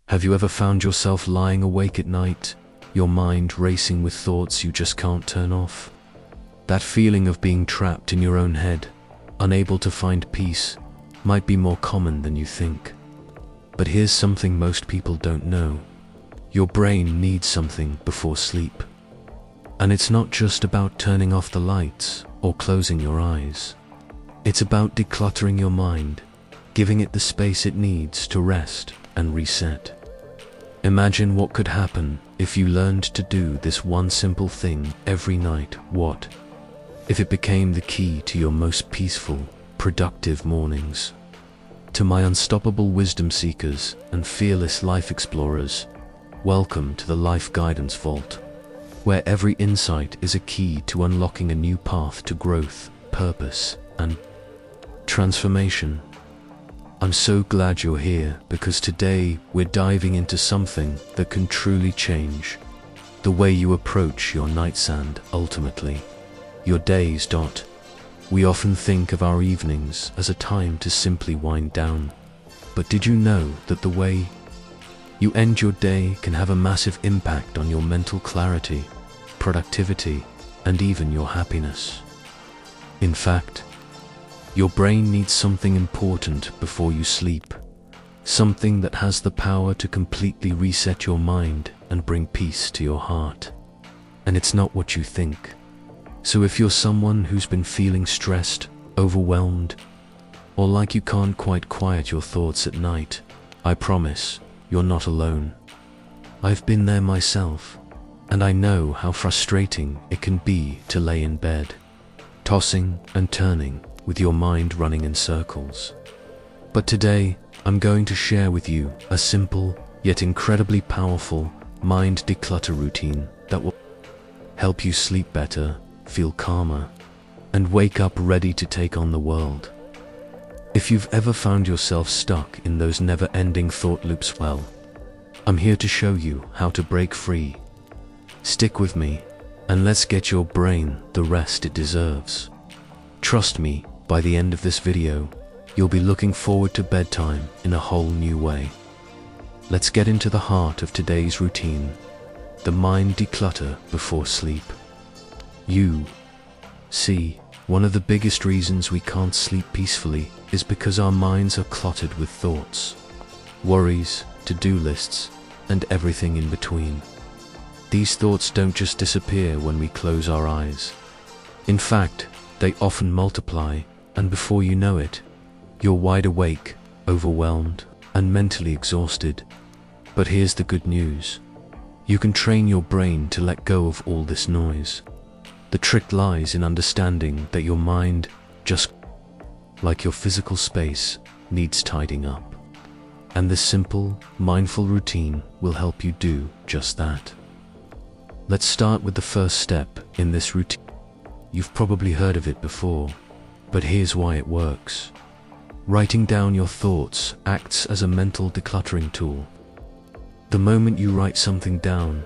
Have you ever found yourself lying awake at night, your mind racing with thoughts you just can't turn off? That feeling of being trapped in your own head, unable to find peace, might be more common than you think. But here's something most people don't know. Your brain needs something before sleep. And it's not just about turning off the lights or closing your eyes. It's about decluttering your mind, giving it the space it needs to rest and reset. Imagine what could happen if you learned to do this one simple thing every night. What if it became the key to your most peaceful, productive mornings? To my unstoppable wisdom seekers and fearless life explorers, welcome to the Life Guidance Vault, where every insight is a key to unlocking a new path to growth, purpose, and transformation. I'm so glad you're here, because today we're diving into something that can truly change the way you approach your nightsand, ultimately your days. We often think of our evenings as a time to simply wind down. But did you know that the way you end your day can have a massive impact on your mental clarity, productivity, and even your happiness? In fact, your brain needs something important before you sleep, something that has the power to completely reset your mind and bring peace to your heart. And it's not what you think. So if you're someone who's been feeling stressed, overwhelmed, or like you can't quite quiet your thoughts at night, I promise you're not alone. I've been there myself, and I know how frustrating it can be to lay in bed, tossing and turning with your mind running in circles. But today, I'm going to share with you a simple, yet incredibly powerful mind declutter routine that will help you sleep better, feel calmer, and wake up ready to take on the world. If you've ever found yourself stuck in those never-ending thought loops, well, I'm here to show you how to break free. Stick with me, and let's get your brain the rest it deserves. Trust me, by the end of this video, you'll be looking forward to bedtime in a whole new way. Let's get into the heart of today's routine, the mind declutter before sleep. You see, one of the biggest reasons we can't sleep peacefully is because our minds are cluttered with thoughts, worries, to-do lists, and everything in between. These thoughts don't just disappear when we close our eyes. In fact, they often multiply, and before you know it, you're wide awake, overwhelmed, and mentally exhausted. But here's the good news. You can train your brain to let go of all this noise. The trick lies in understanding that your mind, just like your physical space, needs tidying up. And this simple, mindful routine will help you do just that. Let's start with the first step in this routine. You've probably heard of it before, but here's why it works. Writing down your thoughts acts as a mental decluttering tool. The moment you write something down,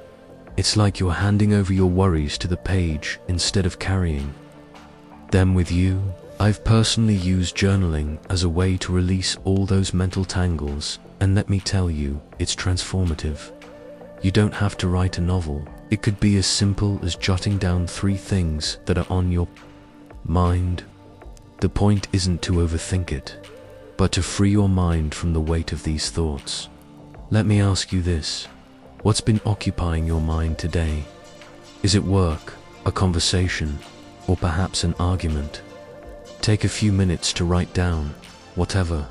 it's like you're handing over your worries to the page instead of carrying them with you. I've personally used journaling as a way to release all those mental tangles, and let me tell you, it's transformative. You don't have to write a novel. It could be as simple as jotting down 3 things that are on your mind. The point isn't to overthink it, but to free your mind from the weight of these thoughts. Let me ask you this. What's been occupying your mind today? Is it work, a conversation, or perhaps an argument? Take a few minutes to write down whatever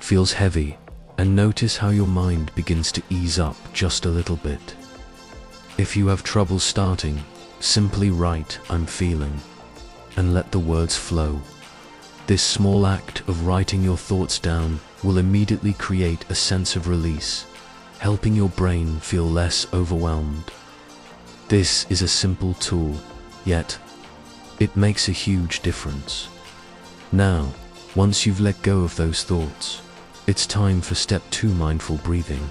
feels heavy, and notice how your mind begins to ease up just a little bit. If you have trouble starting, simply write "I'm feeling" and let the words flow. This small act of writing your thoughts down will immediately create a sense of release, helping your brain feel less overwhelmed. This is a simple tool, yet it makes a huge difference. Now, once you've let go of those thoughts, it's time for step 2, mindful breathing.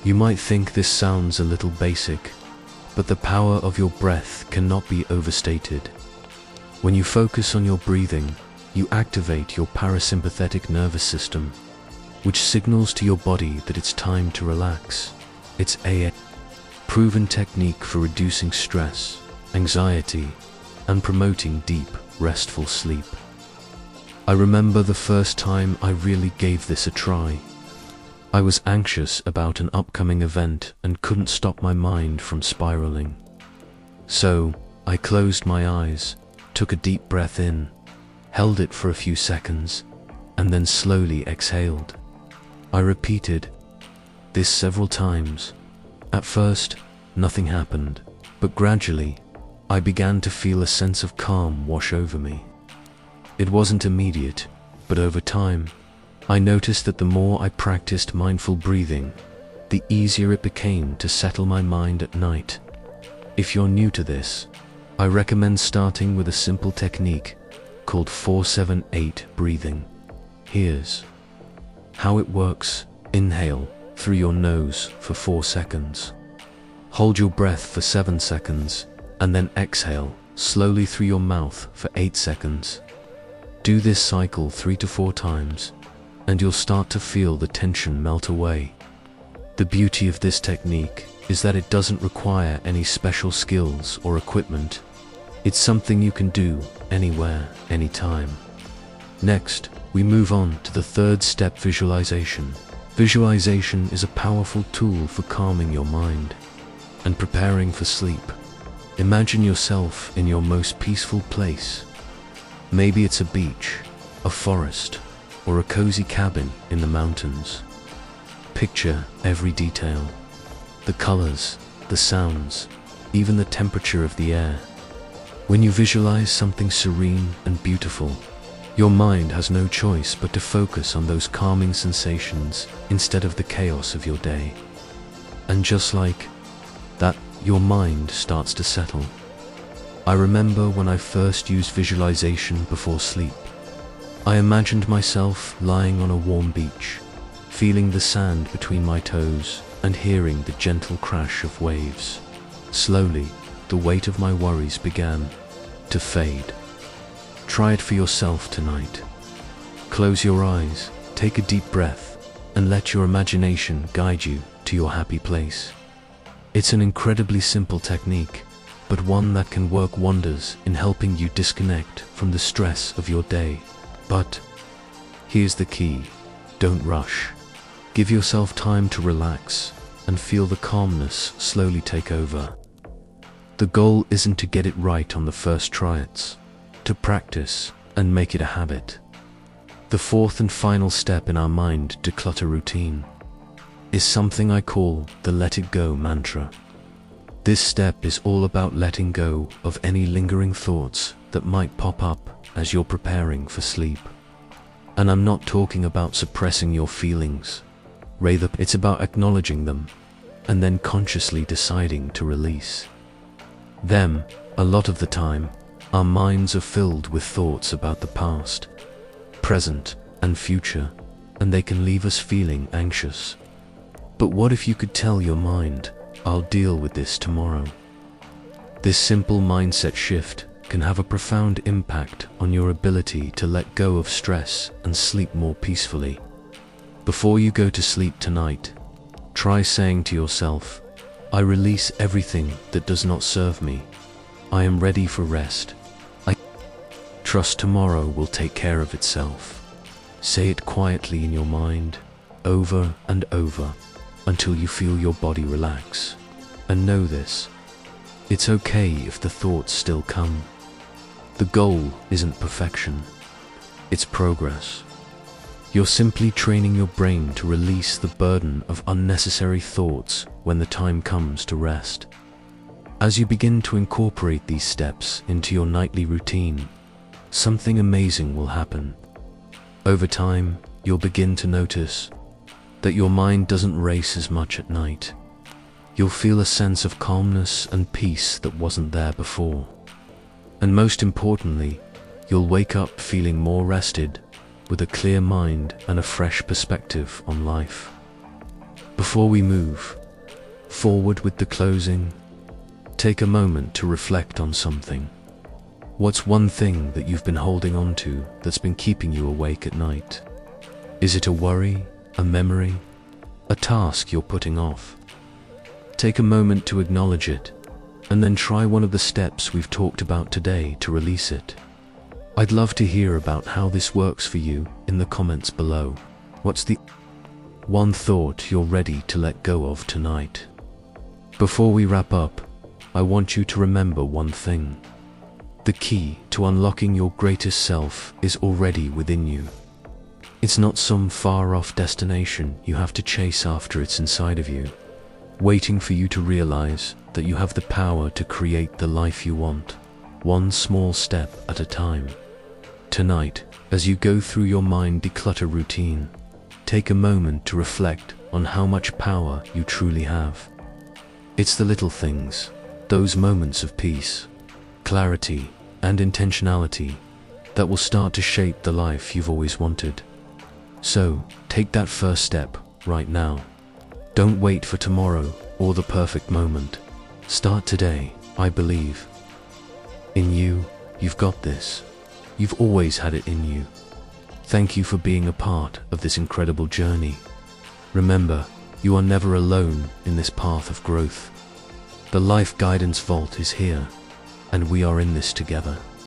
You might think this sounds a little basic, but the power of your breath cannot be overstated. When you focus on your breathing, you activate your parasympathetic nervous system, which signals to your body that it's time to relax. It's a proven technique for reducing stress, anxiety, and promoting deep, restful sleep. I remember the first time I really gave this a try. I was anxious about an upcoming event and couldn't stop my mind from spiraling. So, I closed my eyes, took a deep breath in, held it for a few seconds, and then slowly exhaled. I repeated this several times. At first, nothing happened, but gradually, I began to feel a sense of calm wash over me. It wasn't immediate, but over time, I noticed that the more I practiced mindful breathing, the easier it became to settle my mind at night. If you're new to this, I recommend starting with a simple technique called 4-7-8 breathing. Here's how it works. Inhale through your nose for 4 seconds. Hold your breath for 7 seconds, and then exhale slowly through your mouth for 8 seconds. Do this cycle 3 to 4 times, and you'll start to feel the tension melt away. The beauty of this technique is that it doesn't require any special skills or equipment. It's something you can do anywhere, anytime. Next, we move on to the third step, visualization. Visualization is a powerful tool for calming your mind and preparing for sleep. Imagine yourself in your most peaceful place. Maybe it's a beach, a forest, or a cozy cabin in the mountains. Picture every detail. The colors, the sounds, even the temperature of the air. When you visualize something serene and beautiful, your mind has no choice but to focus on those calming sensations instead of the chaos of your day. And just like that, your mind starts to settle. I remember when I first used visualization before sleep. I imagined myself lying on a warm beach, feeling the sand between my toes and hearing the gentle crash of waves. Slowly, the weight of my worries began to fade. Try it for yourself tonight. Close your eyes, take a deep breath, and let your imagination guide you to your happy place. It's an incredibly simple technique, but one that can work wonders in helping you disconnect from the stress of your day. But here's the key: don't rush. Give yourself time to relax and feel the calmness slowly take over. The goal isn't to get it right on the first try, it's to practice and make it a habit. The fourth and final step in our mind declutter routine is something I call the let it go mantra. This step is all about letting go of any lingering thoughts that might pop up as you're preparing for sleep. And I'm not talking about suppressing your feelings. Rather, it's about acknowledging them and then consciously deciding to release them. A lot of the time, our minds are filled with thoughts about the past, present, and future, and they can leave us feeling anxious. But what if you could tell your mind, I'll deal with this tomorrow? This simple mindset shift can have a profound impact on your ability to let go of stress and sleep more peacefully. Before you go to sleep tonight, try saying to yourself, I release everything that does not serve me. I am ready for rest. I trust tomorrow will take care of itself. Say it quietly in your mind, over and over, until you feel your body relax. And know this: it's okay if the thoughts still come. The goal isn't perfection, it's progress. You're simply training your brain to release the burden of unnecessary thoughts when the time comes to rest. As you begin to incorporate these steps into your nightly routine, something amazing will happen. Over time, you'll begin to notice that your mind doesn't race as much at night. You'll feel a sense of calmness and peace that wasn't there before. And most importantly, you'll wake up feeling more rested, with a clear mind and a fresh perspective on life. Before we move forward with the closing, take a moment to reflect on something. What's one thing that you've been holding on to that's been keeping you awake at night? Is it a worry, a memory, a task you're putting off. Take a moment to acknowledge it, and then try one of the steps we've talked about today to release it. I'd love to hear about how this works for you in the comments below. What's the one thought you're ready to let go of tonight? Before we wrap up, I want you to remember one thing. The key to unlocking your greatest self is already within you. It's not some far-off destination you have to chase after, it's inside of you, waiting for you to realize that you have the power to create the life you want, one small step at a time. Tonight, as you go through your mind declutter routine, take a moment to reflect on how much power you truly have. It's the little things, those moments of peace, clarity, and intentionality that will start to shape the life you've always wanted. So, take that first step right now. Don't wait for tomorrow or the perfect moment. Start today. I believe in you. You've got this. You've always had it in you. Thank you for being a part of this incredible journey. Remember, you are never alone in this path of growth. The Life Guidance Vault is here, and we are in this together.